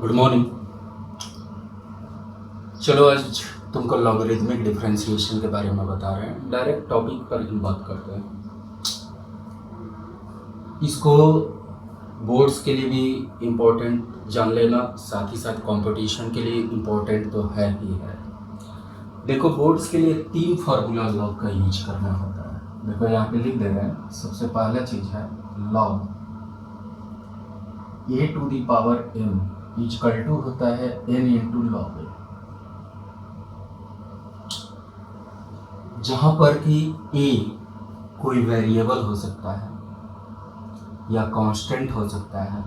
Good morning. चलो आज तुमको लॉगरिथमिक डिफरेंशिएशन के बारे में बता रहे हैं। डायरेक्ट टॉपिक पर ही बात करते हैं। इसको बोर्ड्स के लिए भी इम्पोर्टेंट जान लेना, साथ ही साथ कंपटीशन के लिए इम्पोर्टेंट तो है ही है। देखो, बोर्ड्स के लिए 3 फार्मूला लॉग का यूज करना होता है। देखो यहाँ पे लिख दे रहे हैं। सबसे पहला चीज है log a to the power m equal to होता है n इंटू लॉग a, जहां पर कि a कोई वेरिएबल हो सकता है या कांस्टेंट हो सकता है।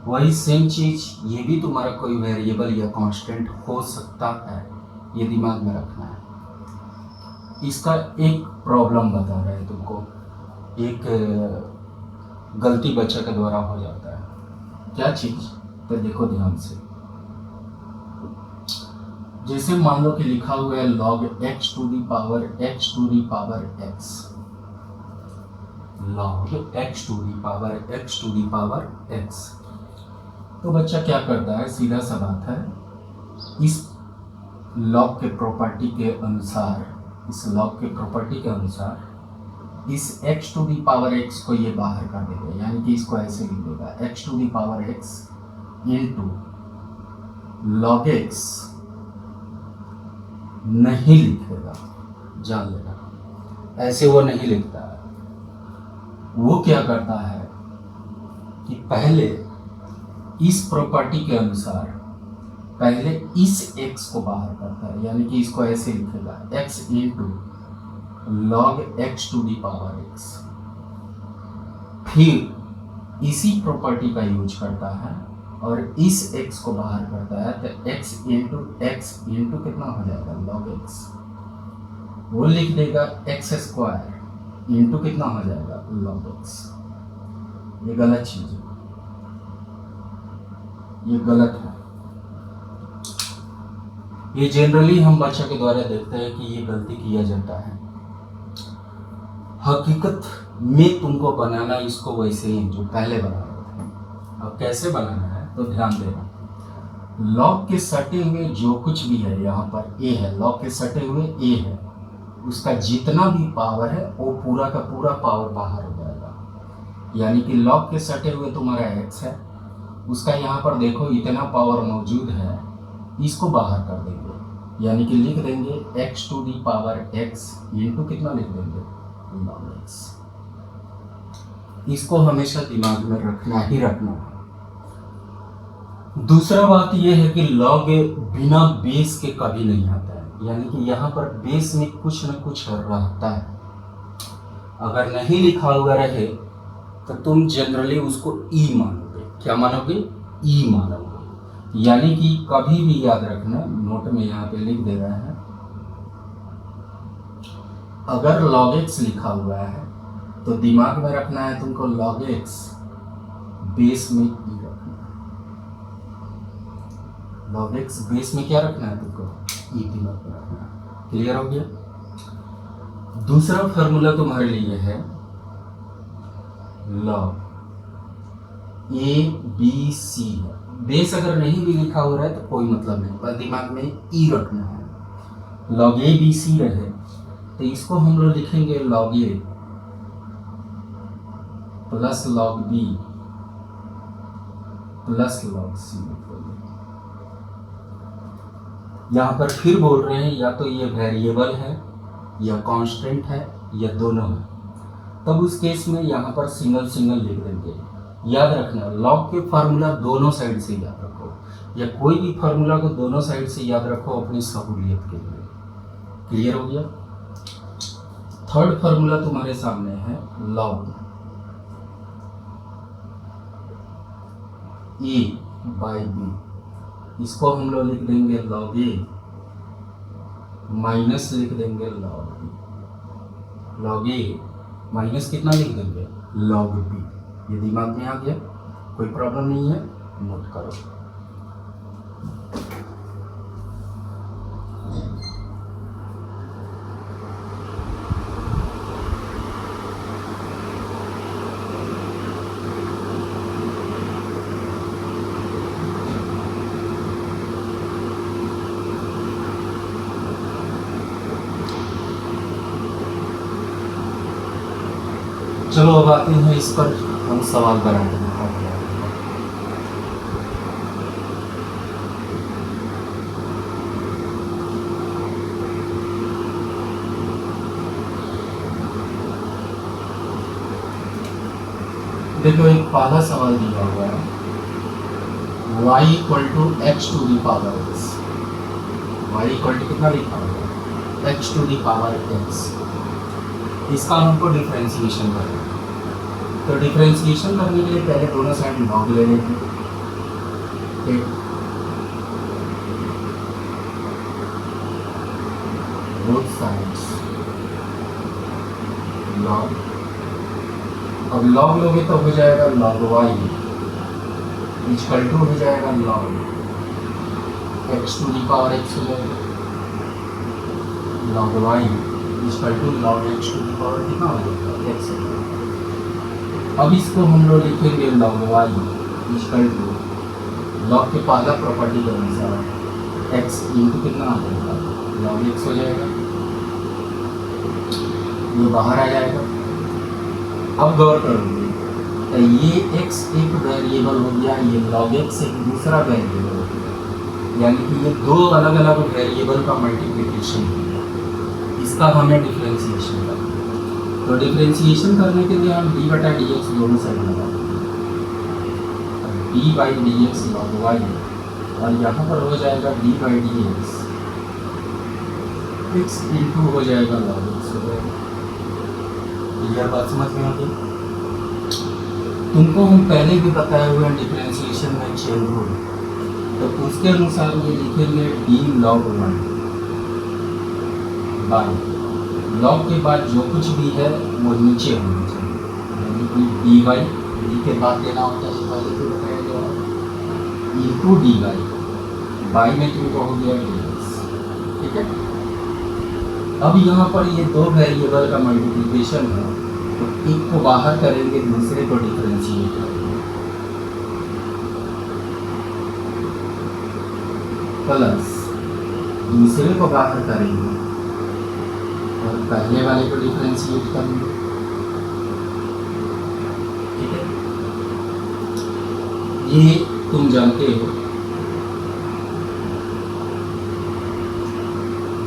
वही सेम चीज ये भी तुम्हारा कोई वेरिएबल या कांस्टेंट हो सकता है, ये दिमाग में रखना है। इसका एक प्रॉब्लम बता रहे हैं तुमको, एक गलती बच्चे के द्वारा हो जाता है। क्या चीज? तो देखो ध्यान से। जैसे मान लो कि लिखा हुआ है log x to the power x to the power x, log x to the power x to the power x। तो बच्चा क्या करता है, सीधा सा बात है, इस लॉग के प्रॉपर्टी के अनुसार, इस लॉग के प्रॉपर्टी के अनुसार इस x to the power x को ये बाहर कर देगा, यानी कि इसको ऐसे लिख देगा x to the power x into log x। नहीं लिखेगा, जान लेना, ऐसे वो नहीं लिखता है। वो क्या करता है कि पहले इस प्रॉपर्टी के अनुसार पहले इस x को बाहर करता है, यानी कि इसको ऐसे लिखेगा x into log x to the power x। फिर इसी प्रॉपर्टी का यूज करता है और इस x को बाहर करता है, तो x इंटू कितना हो जाएगा log x। वो लिख देगा x स्क्वायर इंटू कितना हो जाएगा log x। ये गलत चीज है, ये गलत है। ये जनरली हम बच्चा के द्वारा देखते हैं कि ये गलती किया जाता है। हकीकत में तुमको बनाना इसको वैसे ही जो पहले बनाना था। अब कैसे बनाना है तो ध्यान देना। लॉग के सटे हुए जो कुछ भी है, यहाँ पर a है, लॉग के सटे हुए a है, उसका जितना भी पावर है वो पूरा का पूरा पावर बाहर हो जाएगा। यानी कि लॉग के सटे हुए तुम्हारा x है, उसका यहाँ पर देखो इतना पावर मौजूद है, इसको बाहर कर देंगे, यानी कि लिख देंगे x to the power x into कितना लिख देंगे log x। इसको हमेशा दिमाग में रखना ही रखना है। दूसरा बात यह है कि लॉग बिना बेस के कभी नहीं आता है, यानी कि यहाँ पर बेस में कुछ न कुछ रहता है। अगर नहीं लिखा हुआ रहे तो तुम जनरली उसको ई मानोगे। क्या मानोगे? ई मानोगे। यानी कि कभी भी याद रखना, नोट में यहाँ पे लिख दे रहा है, अगर log x लिखा हुआ है तो दिमाग में रखना है तुमको log x बेस में ई रखना है। log x बेस में क्या रखना है तुमको? ई दिमाग में रखना है। क्लियर हो गया? दूसरा फॉर्मूला तुम्हारे लिए है log a b c है। बेस अगर नहीं भी लिखा हो रहा है तो कोई मतलब नहीं, पर दिमाग में ई रखना है। log a b c रहे तो इसको हम लोग लिखेंगे log a plus log b plus log c। यहां पर फिर बोल रहे हैं या तो ये वेरिएबल है या कांस्टेंट है या दोनों है, तब उस केस में यहां पर सिंगल सिंगल लिख देंगे। याद रखना, log के फार्मूला दोनों साइड से याद रखो, या कोई भी फार्मूला को दोनों साइड से याद रखो अपनी सहूलियत के लिए। क्लियर हो गया? थर्ड फार्मूला तुम्हारे सामने है log a बाई b। इसको हम लोग लिख देंगे log a माइनस लिख देंगे log b। log a minus कितना लिख देंगे log b। ये दिमाग में आ गया? कोई प्रॉब्लम नहीं है, नोट करो। चलो अब आते हैं इस पर, हम सवाल बनाते हैं। देखो एक पहला सवाल दिया हुआ है, y equal to H to the power X. Y equal to कितना लिखा हुआ है, H to the power X. इसका हमको डिफ्रेंसिएशन करना है। तो डिफ्रेंसिएशन करने के लिए पहले दोनों साइड लॉग ले लेंगे। Both sides log. अब लॉग लोगे तो हो जाएगा लॉग वाई इक्वल टू हो जाएगा log X to the power X हो जाएगा, log Y equal to log X to the power कितना हो जाएगा एक्स। अब इसको हम लोग लिखेंगे log Y equal to log के पहला प्रॉपर्टी के अनुसार एक्स इंटू कितना आ जाएगा लॉग एक्स हो जाएगा, ये बाहर आ जाएगा। अब गौर करोगे तो ये x एक वेरिएबल हो गया, ये log x एक दूसरा वेरिएबल हो गया, यानी कि ये दो अलग अलग वेरिएबल का मल्टीप्लिकेशन हो गया। इसका हमें डिफ्रेंसिएशन करना है। तो डिफ्रेंसिएशन करने के लिए हम d बटा डी एक्स दोनों साइड लगा d by D X log Y, और यहाँ पर हो जाएगा d by D X X into हो जाएगा लॉग एक्स हो जाएगा। यह बात समझ में आ गई। तुमको हम पहले भी बताए हुए हैं डिफरेंशिएशन में चेन रूल, तो उसके अनुसार ये लिखेंगे D log one by log के बाद जो कुछ भी है वो नीचे होना चाहिए, यानी कि डी वाई डी के बाद देना होता है पहले तो बताया गया इंटू डी वाई, बाई में तुमको हो गया डी एक्स। ठीक है, अब यहाँ पर ये दो वेरिएबल का मल्टीप्लिकेशन है, तो एक को बाहर करेंगे दूसरे को डिफरेंशिएट करेंगे, प्लस दूसरे को बाहर करेंगे और पहले वाले को डिफरेंशिएट करेंगे। ठीक है, ये तुम जानते हो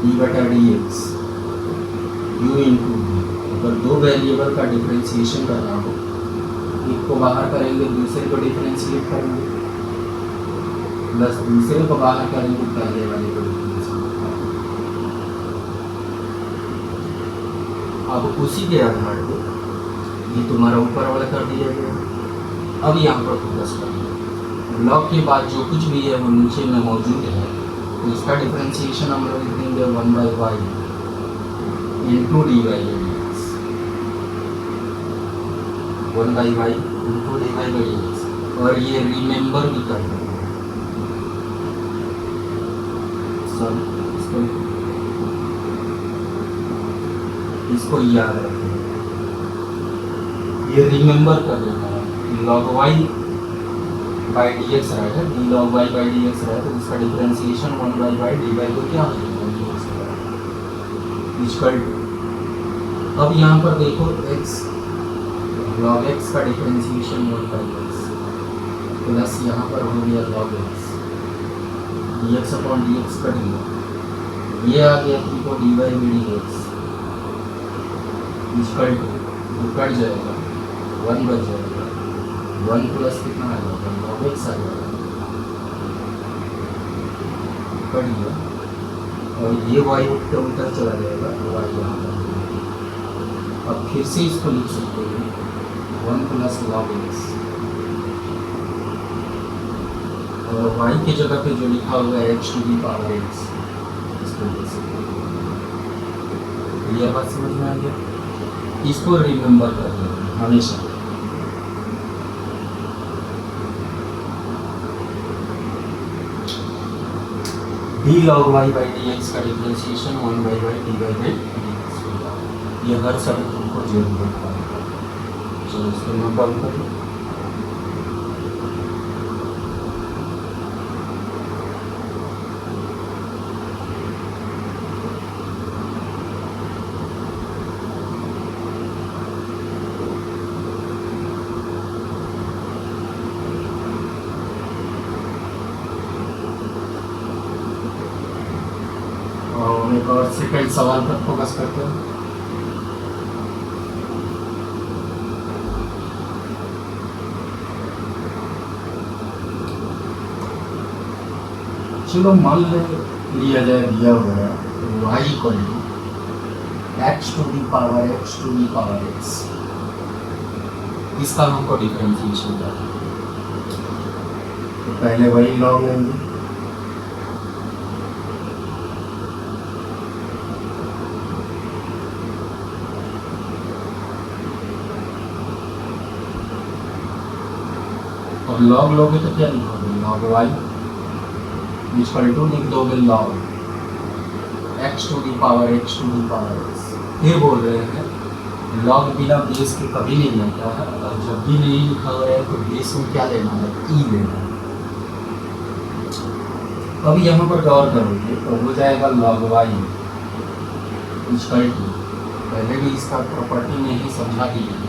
डी बटा D x you into D. अगर दो वेरिएबल का डिफरेंशिएशन करना हो, एक को बाहर करेंगे दूसरे को डिफरेंशिएट करेंगे, प्लस दूसरे को बाहर करेंगे पहले वाले को डिफरेंशिएट करेंगे। अब उसी के आधार पर ये तुम्हारा ऊपर वाला कर दिया गया। अब यहाँ पर फोकस करेंगे, लॉग के बाद जो कुछ भी है वो नीचे में मौजूद है, तो इसका डिफरेंशिएशन हम लोग लिखेंगे one by Y into D Y D X, one by Y into D Y D X. और ये रिमेंबर भी कर देंगे, इसको याद रखें, ये रिमेंबर कर लेना है। Log Y by D X रहा है, D log Y by D X रहा है, तो इसका differentiation one by Y D Y को क्या हो जाएगा इक्वल टू। अब यहाँ पर देखो x log x का differentiation one by X plus यहाँ पर हो गया log x D X upon D X cut गया, ये आ गया तुमको D Y by D X equal to cut जाएगा वन बच जाएगा, वन प्लस कितना आ जाएगा log x आ जाएगा, कट गया, और ये वाई उठकर उल्टा चला जाएगा, वाई यहाँ पर। अब फिर से इसको लिख सकते हैं वन प्लस लॉग एक्स, और वाई की जगह पे जो लिखा हुआ है H to the power X, इसको लिख सकते हैं। ये बात समझ में आ गया, इसको रिमेंबर कर लेना हमेशा। D log Y by D X का differentiation one by Y D by D X होगा। ये हर समय तुमको जरूरत पड़ेगा। चलो इसको नोट डाउन कर लो। डिफिकल्ट सवाल पर फोकस करते हैं। चलो मान लिया जाए दिया हुआ है y equal to x to the power x to the power x, इसका हमको डिफरेंशिएशन करना है। तो पहले वही लॉग लेंगे, और लॉग लोगे तो क्या लिखोगे, लॉग y इक्वल टू लिख दोगे log x to the power x to the power x। फिर बोल रहे हैं लॉग बिना बेस के कभी नहीं बनता है, और जब भी नहीं लिखा हुआ है तो बेस में क्या लेना है, ई लेना है। अब यहाँ पर गौर करोगे तो हो जाएगा लॉग y इक्वल टू, पहले भी इसका प्रॉपर्टी में ही समझा दी गई,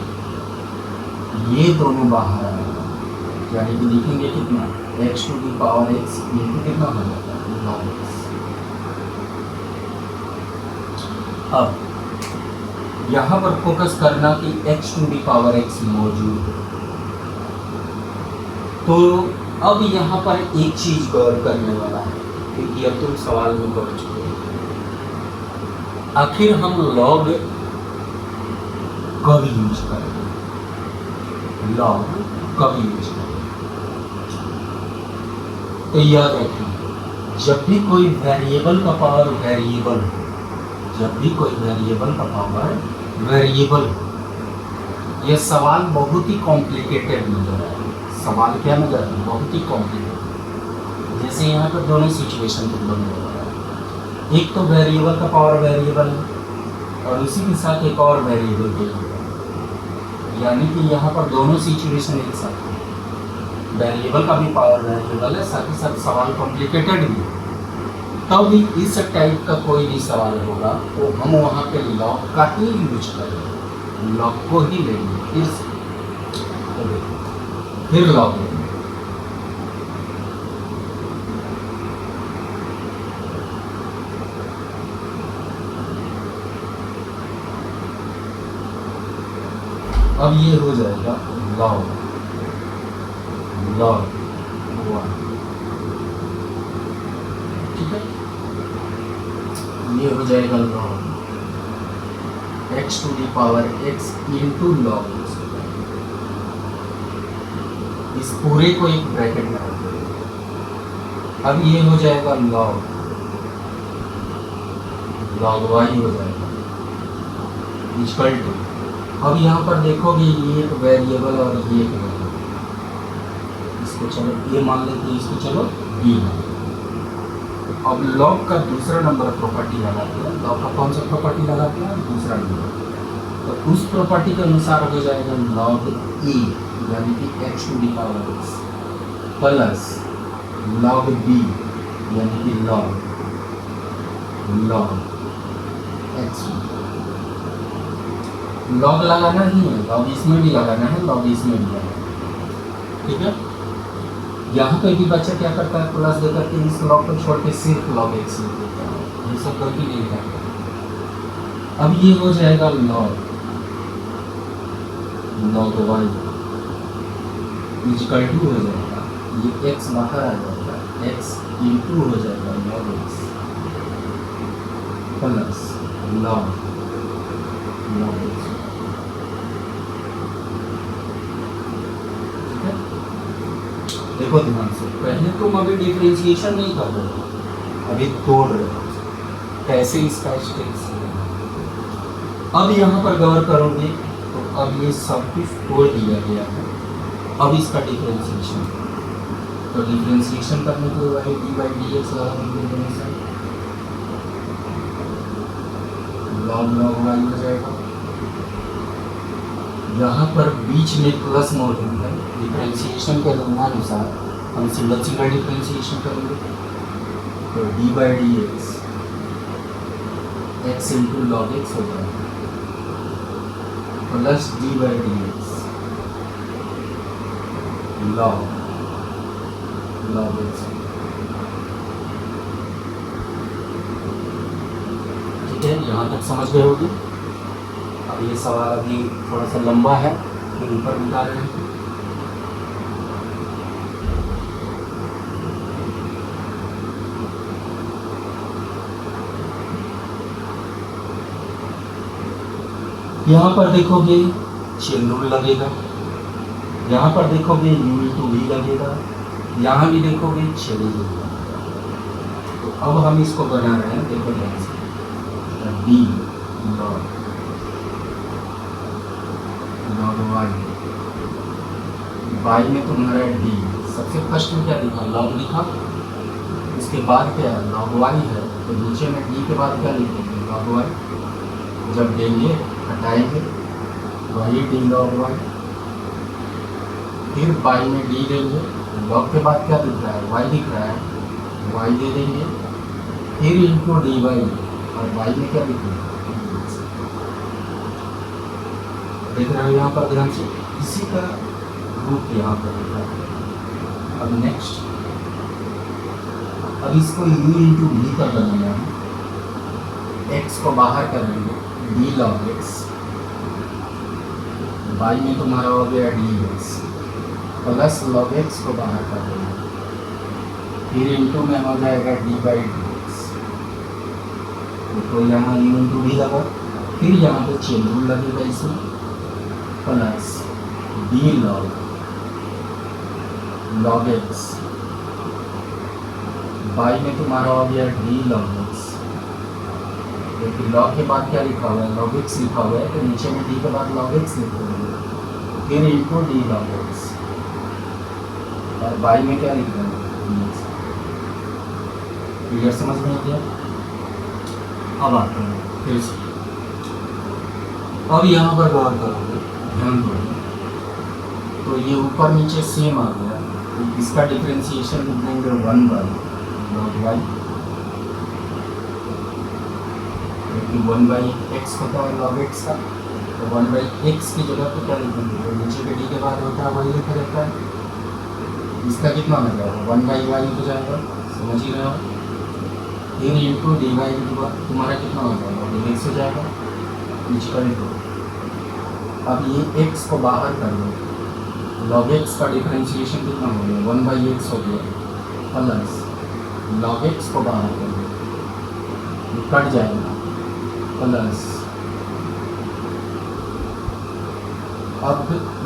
ये दोनों बाहर आएगा, यानी कि लिखेंगे कितना x to the power x into कितना हो जाता है लॉग x। अब यहाँ पर फोकस करना कि x to the power x मौजूद है। तो अब यहाँ पर एक चीज गौर करने वाला है, क्योंकि अब तुम सवाल में पढ़ चुके हो, आखिर हम लॉग कब यूज करेंगे, लॉग कब यूज करेंगे। तो याद रखिए जब भी कोई वेरिएबल का पावर वेरिएबल हो, जब भी कोई वेरिएबल का पावर वेरिएबल हो, यह सवाल बहुत ही कॉम्प्लिकेटेड नजर आए। सवाल क्या नजर आए, बहुत ही कॉम्प्लिकेटेड। जैसे यहाँ पर दोनों सिचुएशन तुम लोग नजर आ रहा है, एक तो वेरिएबल का पावर वेरिएबल है और उसी के साथ एक और वेरिएबल भी है, यानी कि यहाँ पर दोनों सिचुएशन एक साथ है। वेरिएबल का भी पावर वेरिएबल है, साथ ही साथ सवाल कॉम्प्लिकेटेड भी है। तब भी इस टाइप का कोई भी सवाल होगा तो हम वहाँ पे लॉग का ही यूज करेंगे, लॉग को ही लेंगे। फिर तो देखो फिर लॉग लेंगे, अब ये हो जाएगा लॉग लॉग 1, ठीक है। ये हो जाएगा log x to the power x into log x। इस पूरे को एक ब्रैकेट में रख देंगे। अब ये हो जाएगा लॉग लॉग y हो जाएगा इक्वल टू, अब यहाँ पर देखोगे ये एक वेरिएबल और ये एक वेरिएबल, इसको चलो ये मान लेते हैं, इसको चलो b मान। अब लॉग का दूसरा नंबर प्रॉपर्टी लगाते हैं, लॉग का कौन सा प्रॉपर्टी लगाते हैं, दूसरा नंबर। तो उस प्रॉपर्टी के अनुसार हो जाएगा लॉग ए यानी कि x to the power x plus log b यानी कि लॉग x। लॉग लगाना ही है, लॉग इसमें भी लगाना है, लॉग इसमें भी लगाना है, ठीक है। यहाँ पे भी बच्चा क्या करता है, प्लस देकर के इस लॉग को छोड़ के सिर्फ लॉग x लिख देता है, ये सब गलती नहीं करता। अब ये हो जाएगा लॉग y इक्वल टू हो जाएगा, ये x बाहर आ जाएगा, x इंटू हो जाएगा log x plus log x। देखो ध्यान से, पहले तुम अभी डिफरेंशिएशन नहीं कर रहे हो, अभी तोड़ रहे हो कैसे इसका स्टेप्स। अब यहाँ पर गौर करोगे तो अब ये सब कुछ तोड़ दिया गया है। अब इसका डिफरेंशिएशन, तो डिफरेंशिएशन करने के बाद डी बाई डी एक्स लगा देंगे, लॉग वाई हो जाएगा। यहाँ पर बीच में प्लस मौजूद है, डिफरेंशिएशन के अनुसार हम सिंगल डिफरेंशिएशन करेंगे, तो D by D X X into log x हो जाएगा plus D by D X log x, ठीक ठीक है, यहाँ तक समझ गए होगी। अब ये सवाल अभी थोड़ा सा लंबा है, फिर ऊपर बता रहे हैं। यहाँ पर देखोगे चेन रूल लगेगा, यहाँ पर देखोगे U/V लगेगा, यहाँ भी देखोगे चेन रूल लगेगा। तो अब हम इसको बना रहे हैं, देखो ध्यान से, D log y, y में तुम्हारा D, सबसे फर्स्ट में क्या लिखा, log लिखा, उसके बाद क्या है, log y है, तो नीचे में D के बाद क्या लिखेंगे, log y, जब देंगे हटाएंगे वही D log y, फिर y में D देंगे, log के बाद क्या दिख रहा है, y दिख रहा है, y दे देंगे, फिर इनको dy, और y में क्या दिख रहा है, देख रहे हो यहाँ पर ध्यान से, इसी का रूप यहाँ पर दिख रहा है। अब नेक्स्ट, अब इसको U/V कर बनाना है, x को बाहर करेंगे, D log x, y में तुम्हारा हो गया dx, प्लस log x को बाहर कर देंगे, फिर इंटू में हो जाएगा d/dx, तो यहाँ U/V लगा, फिर यहाँ पे चेन रूल लगेगा इसमें, plus d log x, y में तुम्हारा हो गया d log x, क्योंकि log के बाद क्या लिखा हुआ है, log x लिखा हुआ है, तो नीचे में d के बाद log x लिख देंगे, फिर इनको d log x, और y में क्या लिख रहे हैं, dx। क्लियर, समझ में आ गया। अब आते हैं फिर से, अब यहाँ पर गौर करोगे, ध्यान दो, तो ये ऊपर नीचे सेम आ गया, तो इसका डिफरेंशिएशन लिख देंगे 1/log y, क्योंकि 1/x होता है log x का, तो 1/x की जगह पे क्या लिखेंगे, तो नीचे के d के बाद होता है वही लिखा रहता है, इसका कितना हो जाएगा, 1/y हो जाएगा, समझ ही रहे हो, फिर इंटू dy तुम्हारा कितना हो जाएगा, dx हो जाएगा, नीचे का लिखो। अब ये x को बाहर कर लो, log x का डिफरेंशिएशन कितना हो गया, 1/x हो गया, प्लस log x को बाहर कर लो, ये कट जाएगा, प्लस अब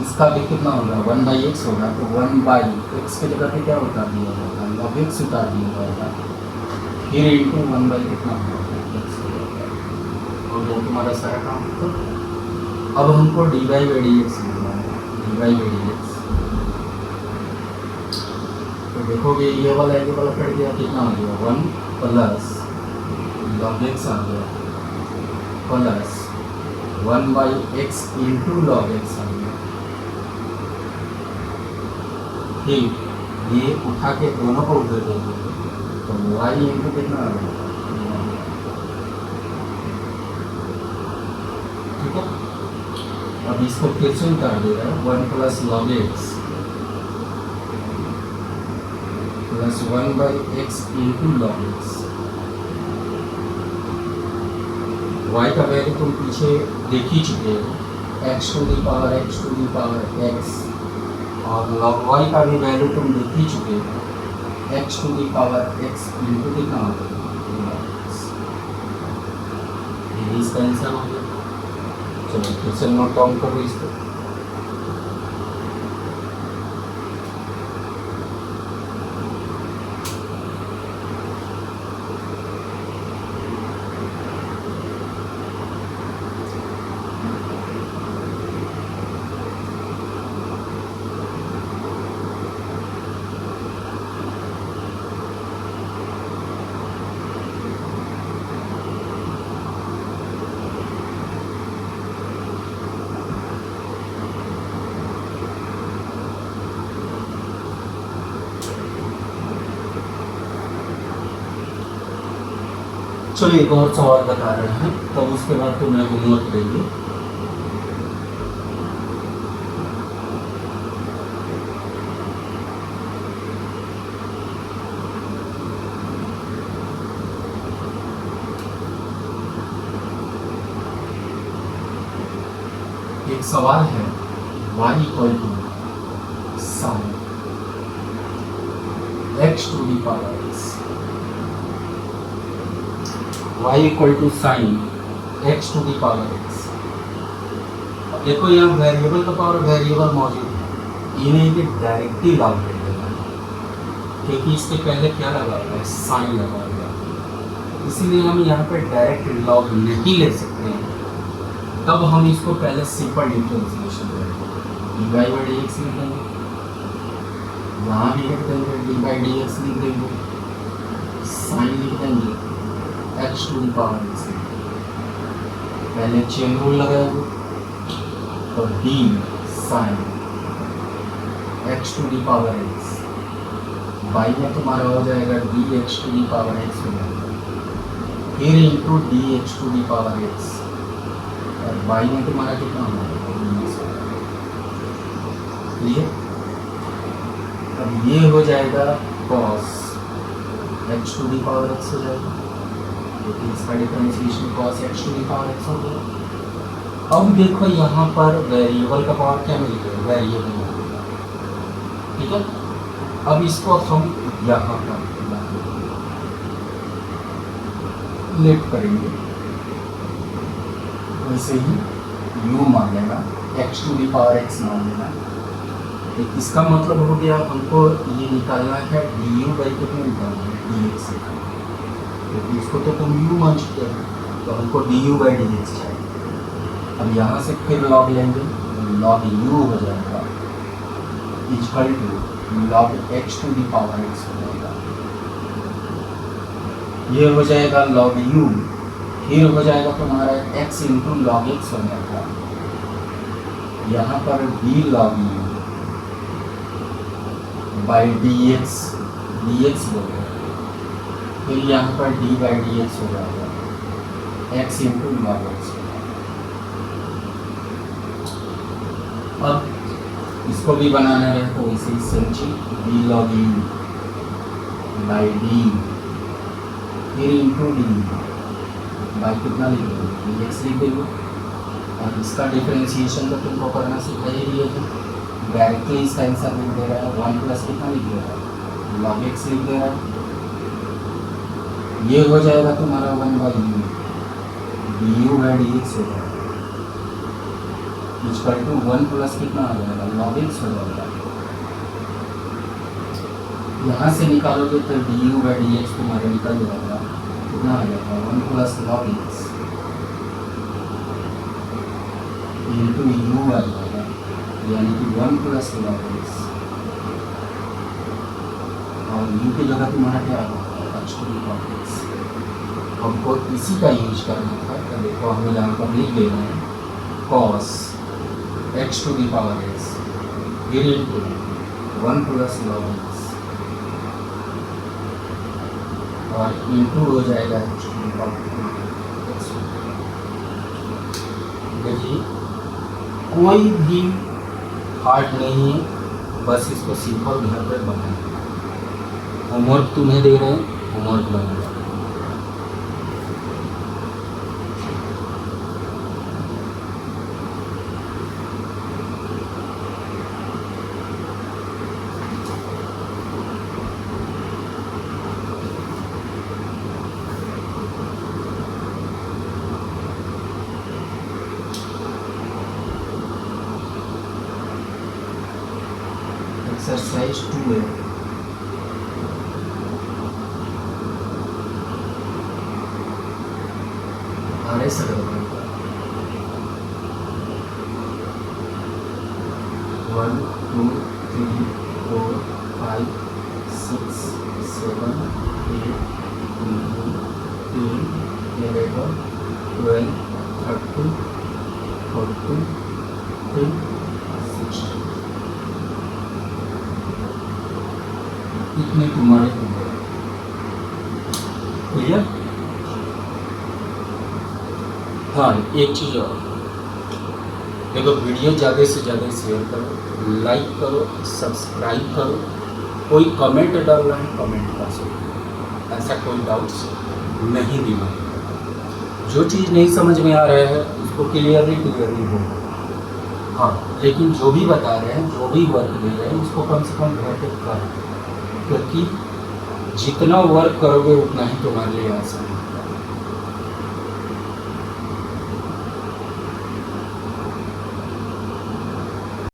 इसका भी कितना होगा, 1/x होगा, तो 1/x की जगह पे क्या उतार दिया जाएगा, log x उतार दिया जाएगा, फिर इंटू 1/ कितना होगा, x और जो तुम्हारा सारा काम। तो अब हमको dy/dx लिखना है, dy/dx, तो देखोगे ये वाला कट गया, कितना हो गया, 1 प्लस log x आ गया, plus 1/x into log x आ गया, फिर ये उठा के दोनों को उधर दे देंगे, तो y इंटू कितना आ गया, ठीक है। अब इसको फिर से उतार देगा, 1 plus log x plus 1/x into log x, y का वैल्यू तुम पीछे देख ही चुके हो, x to the power x, और log y का भी वैल्यू तुम देख ही चुके हो, x to the power x into कितना हो गया, ये इसका आंसर हो गया। चलो फिर से नोट डाउन करो इसको, चलो एक और सवाल बता रहे हैं, तब उसके बाद तो मैं होमवर्क देंगे। एक सवाल है, y equal to sine x to the power x, y equal to sine x to the power x। अब देखो यहाँ वेरिएबल का पावर वेरिएबल मौजूद है, ये नहीं कि डायरेक्टली लॉग ले लेना, क्योंकि इसके पहले क्या लगा हुआ है, साइन लगा हुआ है, इसीलिए हम यहाँ पे डायरेक्ट लॉग नहीं ले सकते हैं। तब हम इसको पहले सिंपल डिफरेंशिएशन करेंगे, डी बाई डी एक्स लिख देंगे, यहाँ भी लिख देंगे डी बाई डी एक्स लिख देंगे, साइन लिख देंगे X to the power X, पहले चेन रूल लगाएंगे तो D sine X to the power X, by में तुम्हारा हो जाएगा D X to the power X हो जाएगा, फिर into D X to the power X, और बाई में तुम्हारा कितना होगा, क्लियर। अब ये हो जाएगा cos X to the power X हो जाएगा, क्योंकि इसका differentiation cos X to the power X हो गया। अब देखो यहाँ पर वेरिएबल का पावर क्या मिल गया, वेरिएबल मिलेगा, ठीक है। अब इसको हम यहाँ पर लेट करेंगे, वैसे ही u मान लेना, x to the power x मान लेना। इसका मतलब हो गया हमको ये निकालना है du बाई कितने निकालना है, dx, क्योंकि इसको तो तुम u मान चुके हैं, तो हमको du बाई dx चाहिए। अब यहाँ से फिर log लेंगे, log u हो जाएगा equal to log x to the power x हो जाएगा, ये हो जाएगा log u, फिर हो जाएगा तुम्हारा x इंटू log x हो जाएगा, यहाँ पर d log u by dx बोलेगा, फिर यहाँ पर d बाई dx हो जाएगा x इंटू log x। अब इसको भी बनाना है तो इसे सेम चीज d log u by d, फिर इंटू डी बाई कितना लिखेंगे, डी एक्स लिख देंगे। और इसका डिफरेंशिएशन तो तुमको करना सिखाई ही है, डायरेक्टली इसका आंसर लिख दे रहा है, 1 प्लस कितना लिख दे रहा है, log x लिख दे रहा है, ये हो जाएगा तुम्हारा 1 by u, du by D x हो जाएगा इक्वल टू 1 प्लस कितना आ जाएगा, log x हो जाएगा। यहाँ से निकालोगे तो du बाई डी एक्स तुम्हारा निकल जाएगा, कितना आ जाएगा 1 plus log x into u आ जाएगा, यानी कि 1 प्लस log x, और u की जगह तुम्हारा क्या आ जाएगा, h to the power x। हमको इसी का यूज करना था, तो देखो हम यहाँ पर लिख ले रहे हैं cos x to the power x फिर इंटू 1 प्लस log x, और इंटू हो जाएगा h to the power x। देखिए कोई भी हार्ड नहीं है, बस इसको सिंपल घर पर बनाना। होमवर्क तुम्हें दे रहे हैं, होमवर्क बनाना। एक्सरसाइज 2 है, आरे सर 1 2 3 4 5 6 7 8 9 10 11 12 13 14 15 16 इतने तुम्हारे क्लियर। हाँ एक चीज़ और देखो, वीडियो ज़्यादा से ज़्यादा शेयर करो, लाइक करो, सब्सक्राइब करो। कोई कमेंट डालना है कमेंट कर सकते, ऐसा कोई डाउट्स नहीं दिमाग। जो चीज़ नहीं समझ में आ रहा है उसको क्लियरली बोलो, हाँ, लेकिन जो भी बता रहे हैं, जो भी वर्क दे रहे हैं, उसको कम से कम घर पे कर, क्योंकि जितना वर्क करोगे उतना ही तुम्हारे लिए आसान है।